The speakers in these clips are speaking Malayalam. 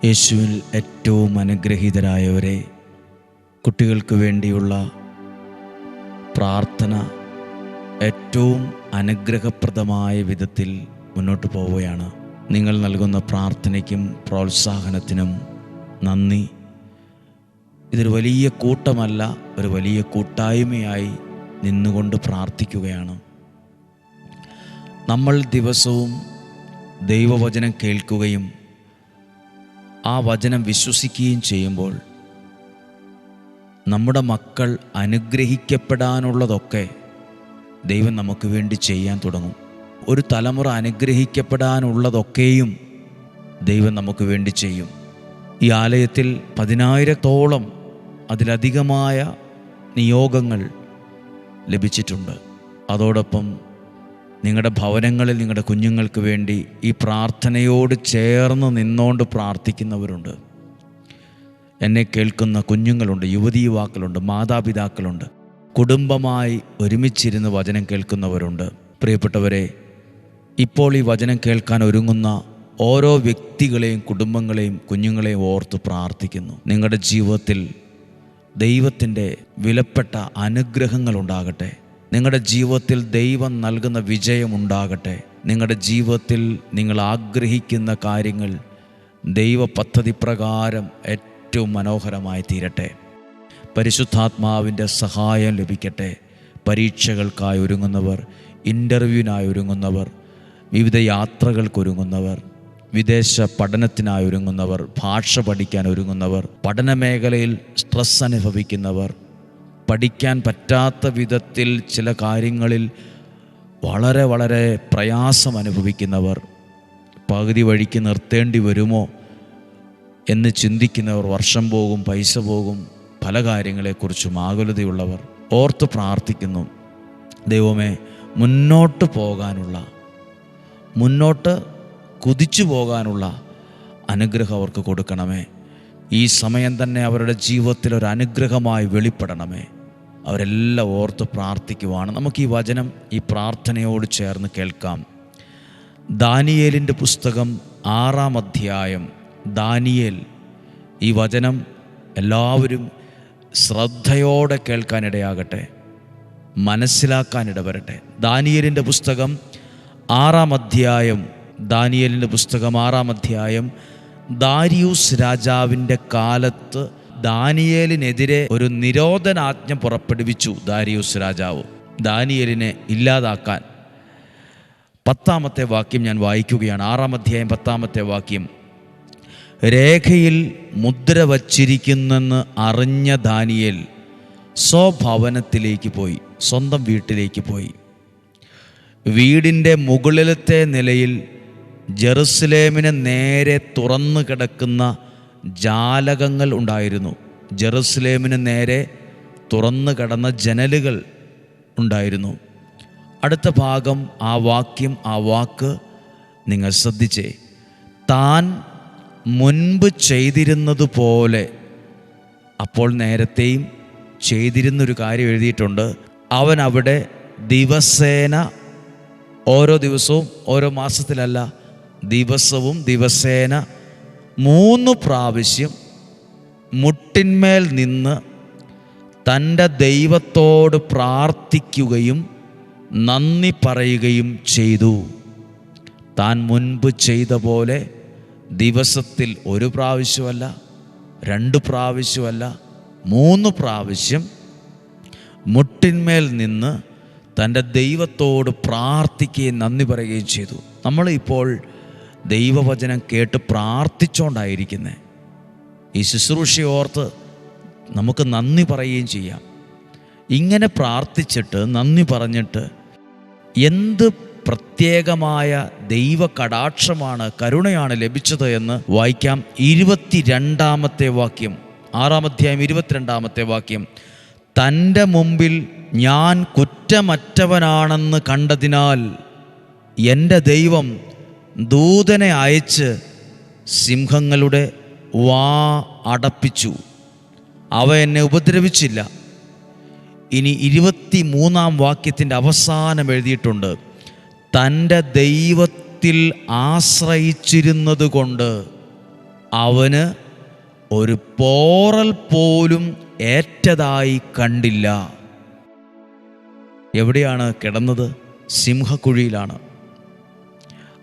യേശുവിൽ ഏറ്റവും അനുഗ്രഹീതരായവരെ, കുട്ടികൾക്ക് വേണ്ടിയുള്ള പ്രാർത്ഥന ഏറ്റവും അനുഗ്രഹപ്രദമായ വിധത്തിൽ മുന്നോട്ട് പോവുകയാണ്. നിങ്ങൾ നൽകുന്ന പ്രാർത്ഥനയ്ക്കും പ്രോത്സാഹനത്തിനും നന്ദി. ഇതൊരു വലിയ കൂട്ടമല്ല, ഒരു വലിയ കൂട്ടായ്മയായി നിന്നുകൊണ്ട് പ്രാർത്ഥിക്കുകയാണ്. നമ്മൾ ദിവസവും ദൈവവചനം കേൾക്കുകയും ആ വചനം വിശ്വസിക്കുകയും ചെയ്യുമ്പോൾ നമ്മുടെ മക്കൾ അനുഗ്രഹിക്കപ്പെടാനുള്ളതൊക്കെ ദൈവം നമുക്ക് വേണ്ടി ചെയ്യാൻ തുടങ്ങും. ഒരു തലമുറ അനുഗ്രഹിക്കപ്പെടാനുള്ളതൊക്കെയും ദൈവം നമുക്ക് വേണ്ടി ചെയ്യും. ഈ ആലയത്തിൽ 10,000-ഓളം അതിലധികമായ നിയോഗങ്ങൾ ലഭിച്ചിട്ടുണ്ട്. അതോടൊപ്പം നിങ്ങളുടെ ഭവനങ്ങളിൽ നിങ്ങളുടെ കുഞ്ഞുങ്ങൾക്ക് വേണ്ടി ഈ പ്രാർത്ഥനയോട് ചേർന്ന് നിന്നുകൊണ്ട് പ്രാർത്ഥിക്കുന്നവരുണ്ട്. എന്നെ കേൾക്കുന്ന കുഞ്ഞുങ്ങളുണ്ട്, യുവതീ യുവാക്കളുണ്ട്, മാതാപിതാക്കളുണ്ട്, കുടുംബമായി ഒരുമിച്ചിരുന്ന് വചനം കേൾക്കുന്നവരുണ്ട്. പ്രിയപ്പെട്ടവരെ, ഇപ്പോൾ ഈ വചനം കേൾക്കാൻ ഒരുങ്ങുന്ന ഓരോ വ്യക്തികളെയും കുടുംബങ്ങളെയും കുഞ്ഞുങ്ങളെയും ഓർത്ത് പ്രാർത്ഥിക്കുന്നു. നിങ്ങളുടെ ജീവിതത്തിൽ ദൈവത്തിൻ്റെ വിലപ്പെട്ട അനുഗ്രഹങ്ങളുണ്ടാകട്ടെ. നിങ്ങളുടെ ജീവിതത്തിൽ ദൈവം നൽകുന്ന വിജയമുണ്ടാകട്ടെ. നിങ്ങളുടെ ജീവിതത്തിൽ നിങ്ങൾ ആഗ്രഹിക്കുന്ന കാര്യങ്ങൾ ദൈവ പദ്ധതി പ്രകാരം ഏറ്റവും മനോഹരമായി തീരട്ടെ. പരിശുദ്ധാത്മാവിൻ്റെ സഹായം ലഭിക്കട്ടെ. പരീക്ഷകൾക്കായി ഒരുങ്ങുന്നവർ, ഇൻ്റർവ്യൂവിനായി ഒരുങ്ങുന്നവർ, വിവിധ യാത്രകൾക്കൊരുങ്ങുന്നവർ, വിദേശ പഠനത്തിനായി ഒരുങ്ങുന്നവർ, ഭാഷ പഠിക്കാൻ ഒരുങ്ങുന്നവർ, പഠന മേഖലയിൽ സ്ട്രെസ് അനുഭവിക്കുന്നവർ, പഠിക്കാൻ പറ്റാത്ത വിധത്തിൽ ചില കാര്യങ്ങളിൽ വളരെ വളരെ പ്രയാസം അനുഭവിക്കുന്നവർ, പകുതി വഴിക്ക് നിർത്തേണ്ടി വരുമോ എന്ന് ചിന്തിക്കുന്നവർ, വർഷം പോകും, പൈസ പോകും, പല കാര്യങ്ങളെക്കുറിച്ചും ആകുലതയുള്ളവർ ഓർത്ത് പ്രാർത്ഥിക്കുന്നു. ദൈവമേ, മുന്നോട്ട് കുതിച്ചു പോകാനുള്ള അനുഗ്രഹം അവർക്ക് കൊടുക്കണമേ. ഈ സമയം തന്നെ അവരുടെ ജീവിതത്തിൽ ഒരു അനുഗ്രഹമായി വെളിപ്പെടണമേ. അവരെല്ലാം ഓർത്ത് പ്രാർത്ഥിക്കുവാണ്. നമുക്ക് ഈ വചനം ഈ പ്രാർത്ഥനയോട് ചേർന്ന് കേൾക്കാം. ദാനിയേലിൻ്റെ പുസ്തകം 6-ാം അധ്യായം. ദാനിയേൽ, ഈ വചനം എല്ലാവരും ശ്രദ്ധയോടെ കേൾക്കാനിടയാകട്ടെ, മനസ്സിലാക്കാനിടവരട്ടെ. ദാനിയേലിൻ്റെ പുസ്തകം 6-ാം അധ്യായം. ദാനിയേലിൻ്റെ പുസ്തകം 6-ാം അധ്യായം. ദാരിയൂസ് രാജാവിൻ്റെ കാലത്ത് ദാനിയേലിനെതിരെ ഒരു നിരോധനാജ്ഞ പുറപ്പെടുവിച്ചു ദാരിയൂസ് രാജാവ്, ദാനിയേലിനെ ഇല്ലാതാക്കാൻ. 10-ാമത്തെ വാക്യം ഞാൻ വായിക്കുകയാണ്. 6-ാം അധ്യായം 10-ാമത്തെ വാക്യം. രേഖയിൽ മുദ്ര വച്ചിരിക്കുന്നെന്ന് അറിഞ്ഞ ദാനിയേൽ സ്വഭവനത്തിലേക്ക് പോയി, സ്വന്തം വീട്ടിലേക്ക് പോയി. വീടിൻ്റെ മുകളിലത്തെ നിലയിൽ ജെറുസലേമിന് നേരെ തുറന്നു കിടക്കുന്ന ജാലകങ്ങൾ ഉണ്ടായിരുന്നു. ജെറുസലേമിന് നേരെ തുറന്നു കിടന്ന ജനലുകൾ ഉണ്ടായിരുന്നു. അടുത്ത ഭാഗം, ആ വാക്ക് നിങ്ങൾ ശ്രദ്ധിച്ചേ. താൻ മുൻപ് ചെയ്തിരുന്നതുപോലെ, അപ്പോൾ നേരത്തെയും ചെയ്തിരുന്നൊരു കാര്യം എഴുതിയിട്ടുണ്ട്. അവൻ അവിടെ ദിവസേന, ഓരോ ദിവസവും, ഓരോ മാസത്തിലല്ല, ദിവസേന 3 പ്രാവശ്യം മുട്ടിന്മേൽ നിന്ന് തൻ്റെ ദൈവത്തോട് പ്രാർത്ഥിക്കുകയും നന്ദി പറയുകയും ചെയ്തു. താൻ മുൻപ് ചെയ്ത പോലെ ദിവസത്തിൽ 1 പ്രാവശ്യമല്ല, 2 പ്രാവശ്യമല്ല, 3 പ്രാവശ്യം മുട്ടിന്മേൽ നിന്ന് തൻ്റെ ദൈവത്തോട് പ്രാർത്ഥിക്കുകയും നന്ദി പറയുകയും ചെയ്തു. നമ്മൾ ഇപ്പോൾ ദൈവവചനം കേട്ട് പ്രാർത്ഥിച്ചുകൊണ്ടായിരിക്കുന്നത്. ഈ ശുശ്രൂഷയോർത്ത് നമുക്ക് നന്ദി പറയുകയും ചെയ്യാം. ഇങ്ങനെ പ്രാർത്ഥിച്ചിട്ട് നന്ദി പറഞ്ഞിട്ട് എന്ത് പ്രത്യേകമായ ദൈവ കടാക്ഷമാണ്, കരുണയാണ് ലഭിച്ചത് എന്ന് വായിക്കാം. 22-ാമത്തെ വാക്യം, 6-ാം അധ്യായം 22-ാമത്തെ വാക്യം. തൻ്റെ മുമ്പിൽ ഞാൻ കുറ്റമറ്റവനാണെന്ന് കണ്ടതിനാൽ എൻ്റെ ദൈവം ദൂതനെ അയച്ച് സിംഹങ്ങളുടെ വാ അടപ്പിച്ചു, അവ എന്നെ ഉപദ്രവിച്ചില്ല. ഇനി 23-ാം വാക്യത്തിൻ്റെ അവസാനം എഴുതിയിട്ടുണ്ട്, തൻ്റെ ദൈവത്തിൽ ആശ്രയിച്ചിരുന്നത് കൊണ്ട് അവന് ഒരു പോറൽ പോലും ഏറ്റതായി കണ്ടില്ല. എവിടെയാണ് കിടന്നത്? സിംഹക്കുഴിയിലാണ്.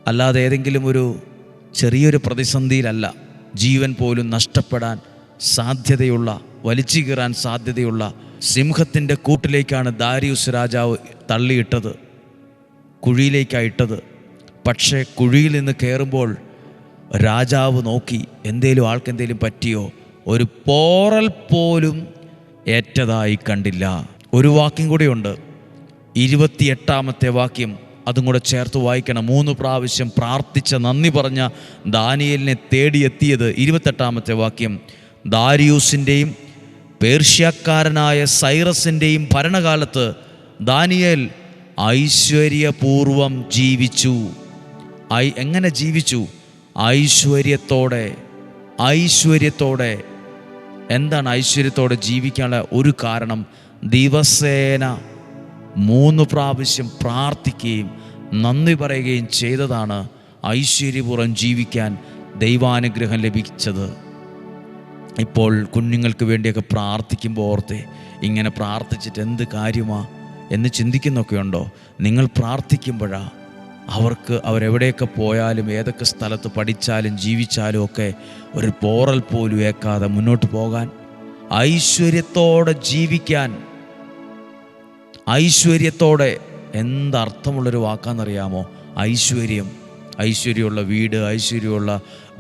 അല്ലാതെ ഏതെങ്കിലും ഒരു ചെറിയൊരു പ്രതിസന്ധിയിലല്ല. ജീവൻ പോലും നഷ്ടപ്പെടാൻ സാധ്യതയുള്ള, വലിച്ചു കീറാൻ സാധ്യതയുള്ള സിംഹത്തിൻ്റെ കൂട്ടിലേക്കാണ് ദാരിയൂസ് രാജാവ് തള്ളിയിട്ടത്, കുഴിയിലേക്കായിട്ടത്. പക്ഷേ കുഴിയിൽ നിന്ന് കയറുമ്പോൾ രാജാവ് നോക്കി, ആൾക്കെന്തേലും പറ്റിയോ? ഒരു പോറൽ പോലും ഏറ്റതായി കണ്ടില്ല. ഒരു വാക്യം കൂടിയുണ്ട്, 28-ാമത്തെ വാക്യം, അതും കൂടെ ചേർത്ത് വായിക്കണം. 3 പ്രാവശ്യം പ്രാർത്ഥിച്ച, നന്ദി പറഞ്ഞ ദാനിയേലിനെ തേടിയെത്തിയത്. 28-ാമത്തെ വാക്യം, ദാരിയൂസിൻ്റെയും പേർഷ്യക്കാരനായ സൈറസിൻ്റെയും ഭരണകാലത്ത് ദാനിയേൽ ഐശ്വര്യപൂർവം ജീവിച്ചു. എങ്ങനെ ജീവിച്ചു? ഐശ്വര്യത്തോടെ. എന്താണ് ഐശ്വര്യത്തോടെ ജീവിക്കാനുള്ള ഒരു കാരണം? ദിവസേന 3 പ്രാവശ്യം പ്രാർത്ഥിക്കുകയും നന്ദി പറയുകയും ചെയ്തതാണ് ഐശ്വര്യപൂർവ്വം ജീവിക്കാൻ ദൈവാനുഗ്രഹം ലഭിച്ചത്. ഇപ്പോൾ കുഞ്ഞുങ്ങൾക്ക് വേണ്ടിയൊക്കെ പ്രാർത്ഥിക്കുമ്പോൾ ഓർത്തെ, ഇങ്ങനെ പ്രാർത്ഥിച്ചിട്ട് എന്ത് കാര്യമാണ് എന്ന് ചിന്തിക്കുന്നൊക്കെ ഉണ്ടോ? നിങ്ങൾ പ്രാർത്ഥിക്കുമ്പോഴാണ് അവരെവിടെയൊക്കെ പോയാലും, ഏതൊക്കെ സ്ഥലത്ത് പഠിച്ചാലും ജീവിച്ചാലും ഒക്കെ ഒരു പോറൽ പോലും ഏക്കാതെ മുന്നോട്ട് പോകാൻ, ഐശ്വര്യത്തോടെ ജീവിക്കാൻ. ഐശ്വര്യത്തോടെ എന്തർത്ഥമുള്ളൊരു വാക്കാണെന്നറിയാമോ? ഐശ്വര്യമുള്ള വീട്, ഐശ്വര്യമുള്ള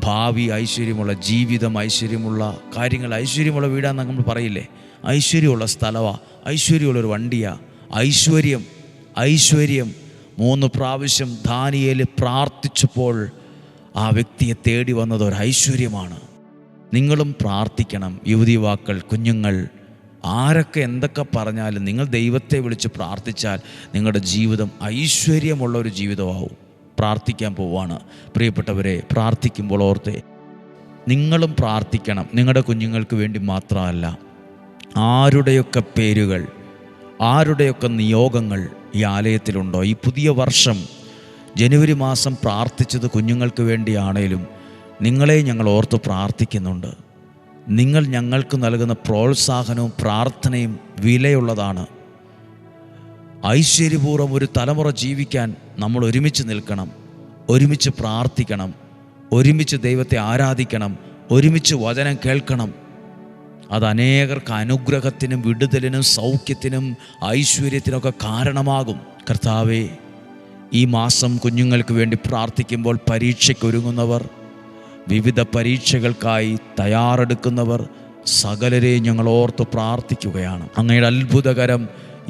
ഭാവി, ഐശ്വര്യമുള്ള ജീവിതം, ഐശ്വര്യമുള്ള കാര്യങ്ങൾ. ഐശ്വര്യമുള്ള വീടാന്ന് നമ്മൾ പറയില്ലേ? ഐശ്വര്യമുള്ള സ്ഥലമാണ്, ഐശ്വര്യമുള്ളൊരു വണ്ടിയാണ്. ഐശ്വര്യം 3 പ്രാവശ്യം ദാനിയേൽ പ്രാർത്ഥിച്ചപ്പോൾ ആ വ്യക്തിയെ തേടി വന്നത് ഒരു ഐശ്വര്യമാണ്. നിങ്ങളും പ്രാർത്ഥിക്കണം. യുവതിവാക്കൾ, കുഞ്ഞുങ്ങൾ, ആരൊക്കെ എന്തൊക്കെ പറഞ്ഞാലും നിങ്ങൾ ദൈവത്തെ വിളിച്ച് പ്രാർത്ഥിച്ചാൽ നിങ്ങളുടെ ജീവിതം ഐശ്വര്യമുള്ള ഒരു ജീവിതമാവും. പ്രാർത്ഥിക്കാൻ പോവാണ് പ്രിയപ്പെട്ടവരെ. പ്രാർത്ഥിക്കുമ്പോൾ ഓർത്തെ, നിങ്ങളും പ്രാർത്ഥിക്കണം. നിങ്ങളുടെ കുഞ്ഞുങ്ങൾക്ക് വേണ്ടി മാത്രമല്ല, ആരുടെയൊക്കെ പേരുകൾ, ആരുടെയൊക്കെ നിയോഗങ്ങൾ ഈ ആലയത്തിലുണ്ടോ? ഈ പുതിയ വർഷം ജനുവരി മാസം പ്രാർത്ഥിച്ചത് കുഞ്ഞുങ്ങൾക്ക് വേണ്ടിയാണേലും നിങ്ങളെ ഞങ്ങൾ ഓർത്ത് പ്രാർത്ഥിക്കുന്നുണ്ട്. നിങ്ങൾ ഞങ്ങൾക്ക് നൽകുന്ന പ്രോത്സാഹനവും പ്രാർത്ഥനയും വിലയുള്ളതാണ്. ഐശ്വര്യപൂർവ്വം ഒരു തലമുറ ജീവിക്കാൻ നമ്മൾ ഒരുമിച്ച് നിൽക്കണം, ഒരുമിച്ച് പ്രാർത്ഥിക്കണം, ഒരുമിച്ച് ദൈവത്തെ ആരാധിക്കണം, ഒരുമിച്ച് വചനം കേൾക്കണം. അത് അനേകർക്ക് അനുഗ്രഹത്തിനും വിടുതലിനും സൗഖ്യത്തിനും ഐശ്വര്യത്തിനൊക്കെ കാരണമാകും. കർത്താവേ, ഈ മാസം കുഞ്ഞുങ്ങൾക്ക് വേണ്ടി പ്രാർത്ഥിക്കുമ്പോൾ പരീക്ഷയ്ക്കൊരുങ്ങുന്നവർ, വിവിധ പരീക്ഷകൾക്കായി തയ്യാറെടുക്കുന്നവർ സകലരെയും ഞങ്ങൾ ഓർത്ത് പ്രാർത്ഥിക്കുകയാണ്. അങ്ങയുടെ അത്ഭുതകരം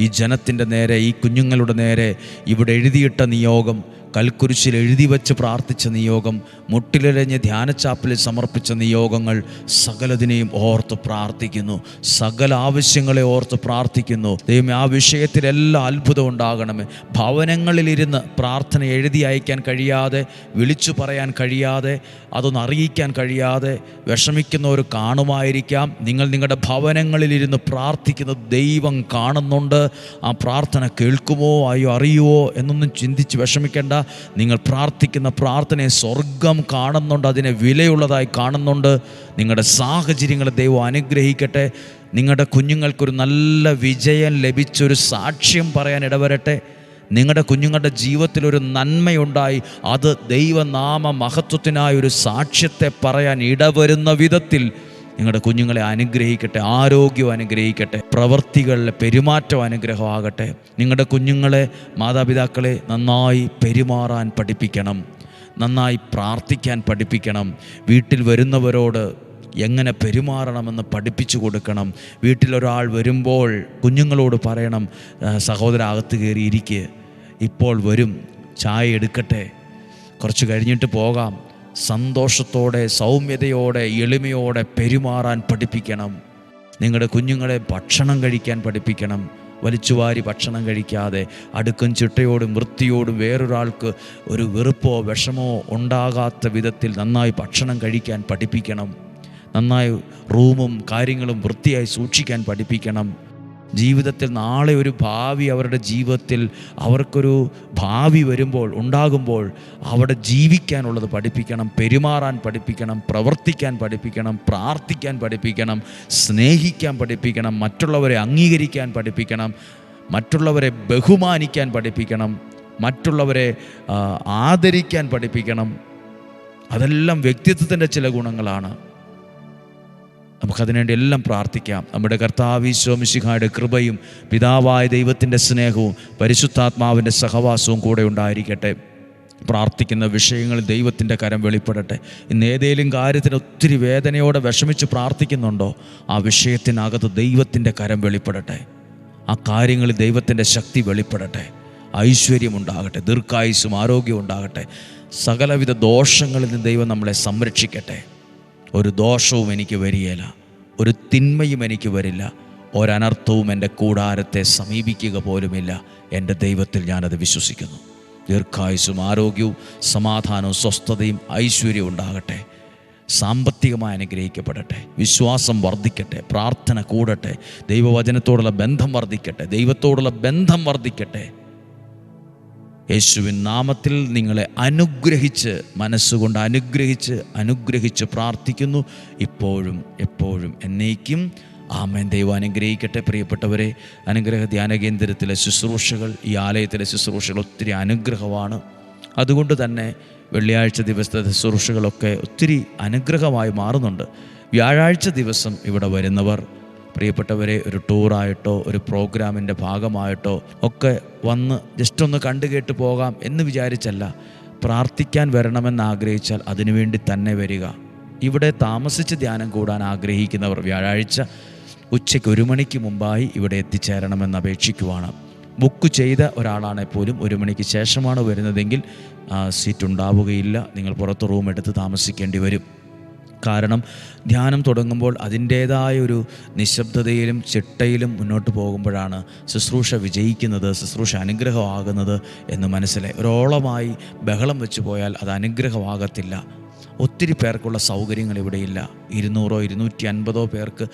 ഈ ജനത്തിൻ്റെ നേരെ, ഈ കുഞ്ഞുങ്ങളുടെ നേരെ, ഇവിടെ എഴുതിയിട്ട നിയോഗം, കൽക്കുരിശിൽ എഴുതി വച്ച് പ്രാർത്ഥിച്ച നിയോഗം, മുട്ടിലിഴഞ്ഞ് ധ്യാനച്ചാപ്പിൽ സമർപ്പിച്ച നിയോഗങ്ങൾ, സകലതിനെയും ഓർത്ത് പ്രാർത്ഥിക്കുന്നു. സകല ആവശ്യങ്ങളെ ഓർത്ത് പ്രാർത്ഥിക്കുന്നു. ദൈവമേ, ആ വിഷയത്തിലെല്ലാം അത്ഭുതം ഉണ്ടാകണമേ. ഭവനങ്ങളിലിരുന്ന് പ്രാർത്ഥന എഴുതി അയക്കാൻ കഴിയാതെ, വിളിച്ചു പറയാൻ കഴിയാതെ, അതൊന്ന് അറിയിക്കാൻ കഴിയാതെ വിഷമിക്കുന്നവർ കാണുമായിരിക്കാം. നിങ്ങൾ നിങ്ങളുടെ ഭവനങ്ങളിലിരുന്ന് പ്രാർത്ഥിക്കുന്നത് ദൈവം കാണുന്നുണ്ട്. ആ പ്രാർത്ഥന കേൾക്കുമോ അറിയുമോ എന്നൊന്നും ചിന്തിച്ച് വിഷമിക്കേണ്ട. നിങ്ങൾ പ്രാർത്ഥിക്കുന്ന പ്രാർത്ഥനയെ സ്വർഗം കാണുന്നുണ്ട്, അതിനെ വിലയുള്ളതായി കാണുന്നുണ്ട്. നിങ്ങളുടെ സാഹചര്യങ്ങളെ ദൈവം അനുഗ്രഹിക്കട്ടെ. നിങ്ങളുടെ കുഞ്ഞുങ്ങൾക്കൊരു നല്ല വിജയം ലഭിച്ചൊരു സാക്ഷ്യം പറയാൻ ഇടവരട്ടെ. നിങ്ങളുടെ കുഞ്ഞുങ്ങളുടെ ജീവിതത്തിലൊരു നന്മയുണ്ടായി, അത് ദൈവനാമ മഹത്വത്തിനായൊരു സാക്ഷ്യത്തെ പറയാൻ ഇടവരുന്ന വിധത്തിൽ നിങ്ങളുടെ കുഞ്ഞുങ്ങളെ അനുഗ്രഹിക്കട്ടെ. ആരോഗ്യം അനുഗ്രഹിക്കട്ടെ. പ്രവൃത്തികളിലെ പെരുമാറ്റം അനുഗ്രഹമാകട്ടെ. നിങ്ങളുടെ കുഞ്ഞുങ്ങളെ, മാതാപിതാക്കളെ നന്നായി പെരുമാറാൻ പഠിപ്പിക്കണം, നന്നായി പ്രാർത്ഥിക്കാൻ പഠിപ്പിക്കണം. വീട്ടിൽ വരുന്നവരോട് എങ്ങനെ പെരുമാറണമെന്ന് പഠിപ്പിച്ചു കൊടുക്കണം. വീട്ടിലൊരാൾ വരുമ്പോൾ കുഞ്ഞുങ്ങളോട് പറയണം, സഹോദര അകത്ത് കയറിയിരിക്കുക, ഇപ്പോൾ വരും, ചായ എടുക്കട്ടെ, കുറച്ച് കഴിഞ്ഞിട്ട് പോകാം. സന്തോഷത്തോടെ, സൗമ്യതയോടെ, എളിമയോടെ പെരുമാറാൻ പഠിപ്പിക്കണം. നിങ്ങളുടെ കുഞ്ഞുങ്ങളെ ഭക്ഷണം കഴിക്കാൻ പഠിപ്പിക്കണം. വലിച്ചുവാരി ഭക്ഷണം കഴിക്കാതെ, അടുക്കും ചിട്ടയോടും വൃത്തിയോടും വേറൊരാൾക്ക് ഒരു വെറുപ്പോ വിഷമോ ഉണ്ടാകാത്ത വിധത്തിൽ നന്നായി ഭക്ഷണം കഴിക്കാൻ പഠിപ്പിക്കണം. നന്നായി റൂമും കാര്യങ്ങളും വൃത്തിയായി സൂക്ഷിക്കാൻ പഠിപ്പിക്കണം. ജീവിതത്തിൽ നാളെ ഒരു ഭാവി അവരുടെ ജീവിതത്തിൽ അവർക്കൊരു ഭാവി ഉണ്ടാകുമ്പോൾ അവിടെ ജീവിക്കാനുള്ളത് പഠിപ്പിക്കണം, പെരുമാറാൻ പഠിപ്പിക്കണം, പ്രവർത്തിക്കാൻ പഠിപ്പിക്കണം, പ്രാർത്ഥിക്കാൻ പഠിപ്പിക്കണം, സ്നേഹിക്കാൻ പഠിപ്പിക്കണം, മറ്റുള്ളവരെ അംഗീകരിക്കാൻ പഠിപ്പിക്കണം, മറ്റുള്ളവരെ ബഹുമാനിക്കാൻ പഠിപ്പിക്കണം, മറ്റുള്ളവരെ ആദരിക്കാൻ പഠിപ്പിക്കണം. അതെല്ലാം വ്യക്തിത്വത്തിൻ്റെ ചില ഗുണങ്ങളാണ്. നമുക്കതിനുവേണ്ടി എല്ലാം പ്രാർത്ഥിക്കാം. നമ്മുടെ കർത്താവ് ഈശോ മിശിഹായുടെ കൃപയും പിതാവായ ദൈവത്തിൻ്റെ സ്നേഹവും പരിശുദ്ധാത്മാവിൻ്റെ സഹവാസവും കൂടെ ഉണ്ടായിരിക്കട്ടെ. പ്രാർത്ഥിക്കുന്ന വിഷയങ്ങളിൽ ദൈവത്തിൻ്റെ കരം വെളിപ്പെടട്ടെ. ഇന്ന് ഏതെങ്കിലും കാര്യത്തിന് ഒത്തിരി വേദനയോടെ വിഷമിച്ച് പ്രാർത്ഥിക്കുന്നുണ്ടോ? ആ വിഷയത്തിനകത്ത് ദൈവത്തിൻ്റെ കരം വെളിപ്പെടട്ടെ. ആ കാര്യങ്ങളിൽ ദൈവത്തിൻ്റെ ശക്തി വെളിപ്പെടട്ടെ. ഐശ്വര്യമുണ്ടാകട്ടെ, ദീർഘായുസ്സും ആരോഗ്യവും ഉണ്ടാകട്ടെ. സകലവിധ ദോഷങ്ങളിൽ നിന്ന് ദൈവം നമ്മളെ സംരക്ഷിക്കട്ടെ. ഒരു ദോഷവും എനിക്ക് വരികയില്ല, ഒരു തിന്മയും എനിക്ക് വരില്ല, ഒരനർത്ഥവും എൻ്റെ കൂടാരത്തെ സമീപിക്കുക പോലുമില്ല. എൻ്റെ ദൈവത്തിൽ ഞാനത് വിശ്വസിക്കുന്നു. ദീർഘായുസ്സും ആരോഗ്യവും സമാധാനവും സ്വസ്ഥതയും ഐശ്വര്യവും ഉണ്ടാകട്ടെ. സാമ്പത്തികമായി അനുഗ്രഹിക്കപ്പെടട്ടെ, വിശ്വാസം വർദ്ധിക്കട്ടെ, പ്രാർത്ഥന കൂടട്ടെ, ദൈവവചനത്തോടുള്ള ബന്ധം വർദ്ധിക്കട്ടെ, ദൈവത്തോടുള്ള ബന്ധം വർദ്ധിക്കട്ടെ. യേശുവിൻ നാമത്തിൽ നിങ്ങളെ മനസ്സുകൊണ്ട് അനുഗ്രഹിച്ച് പ്രാർത്ഥിക്കുന്നു, ഇപ്പോഴും എപ്പോഴും എന്നേക്കും. ആമേൻ. ദൈവം അനുഗ്രഹിക്കട്ടെ. പ്രിയപ്പെട്ടവരെ, അനുഗ്രഹ ധ്യാന കേന്ദ്രത്തിലെ ശുശ്രൂഷകൾ, ഈ ആലയത്തിലെ ശുശ്രൂഷകൾ ഒത്തിരി അനുഗ്രഹമാണ്. അതുകൊണ്ട് തന്നെ വെള്ളിയാഴ്ച ദിവസത്തെ ശുശ്രൂഷകളൊക്കെ ഒത്തിരി അനുഗ്രഹമായി മാറുന്നുണ്ട്. വ്യാഴാഴ്ച ദിവസം ഇവിടെ വരുന്നവർ, പ്രിയപ്പെട്ടവരെ, ഒരു ടൂറായിട്ടോ ഒരു പ്രോഗ്രാമിൻ്റെ ഭാഗമായിട്ടോ ഒക്കെ വന്ന് ജസ്റ്റ് ഒന്ന് കണ്ടു കേട്ട് പോകാം എന്ന് വിചാരിച്ചല്ല, പ്രാർത്ഥിക്കാൻ വരണമെന്ന് ആഗ്രഹിച്ചാൽ അതിനുവേണ്ടി തന്നെ വരിക. ഇവിടെ താമസിച്ച് ധ്യാനം കൂടാൻ ആഗ്രഹിക്കുന്നവർ വ്യാഴാഴ്ച ഉച്ചയ്ക്ക് 1 മണിക്ക് മുമ്പായി ഇവിടെ എത്തിച്ചേരണമെന്ന് അപേക്ഷിക്കുവാണ്. ബുക്ക് ചെയ്ത ഒരാളാണെങ്കിൽ പോലും 1 മണിക്ക് ശേഷമാണ് വരുന്നതെങ്കിൽ സീറ്റ് ഉണ്ടാവുകയില്ല. നിങ്ങൾ പുറത്ത് റൂം എടുത്ത് താമസിക്കേണ്ടി വരും. കാരണം ധ്യാനം തുടങ്ങുമ്പോൾ അതിൻ്റേതായ ഒരു നിശബ്ദതയിലും ചിട്ടയിലും മുന്നോട്ട് പോകുമ്പോഴാണ് ശുശ്രൂഷ വിജയിക്കുന്നത്, ശുശ്രൂഷ അനുഗ്രഹമാകുന്നത് എന്ന് മനസ്സിലായി. ഒരോളമായി ബഹളം വെച്ച് പോയാൽ അത് അനുഗ്രഹമാകത്തില്ല. ഒത്തിരി പേർക്കുള്ള സൗകര്യങ്ങൾ ഇവിടെയില്ല. 200 250 പേർക്ക്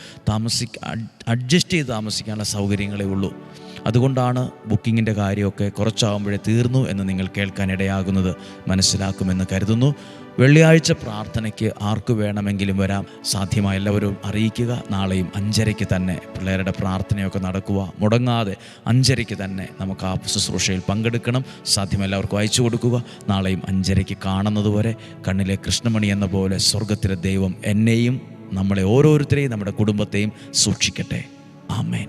അഡ്ജസ്റ്റ് ചെയ്ത് താമസിക്കാനുള്ള സൗകര്യങ്ങളേ ഉള്ളൂ. അതുകൊണ്ടാണ് ബുക്കിങ്ങിൻ്റെ കാര്യമൊക്കെ കുറച്ചാകുമ്പോഴേ തീർന്നു എന്ന് നിങ്ങൾ കേൾക്കാനിടയാകുന്നത്. മനസ്സിലാക്കുമെന്ന് കരുതുന്നു. വെള്ളിയാഴ്ച പ്രാർത്ഥനയ്ക്ക് ആർക്ക് വേണമെങ്കിലും വരാം. സാധ്യമായ എല്ലാവരും അറിയിക്കുക. നാളെയും 5:30 തന്നെ പിള്ളേരുടെ പ്രാർത്ഥനയൊക്കെ നടക്കുക. മുടങ്ങാതെ 5:30 തന്നെ നമുക്ക് ആ ശുശ്രൂഷയിൽ പങ്കെടുക്കണം. സാധ്യം എല്ലാവർക്കും അയച്ചു കൊടുക്കുക. നാളെയും 5:30 കാണുന്നതുവരെ കണ്ണിലെ കൃഷ്ണമണി എന്ന പോലെ സ്വർഗത്തിലെ ദൈവം എന്നെയും നമ്മളെ ഓരോരുത്തരെയും നമ്മുടെ കുടുംബത്തെയും സൂക്ഷിക്കട്ടെ. ആമേൻ.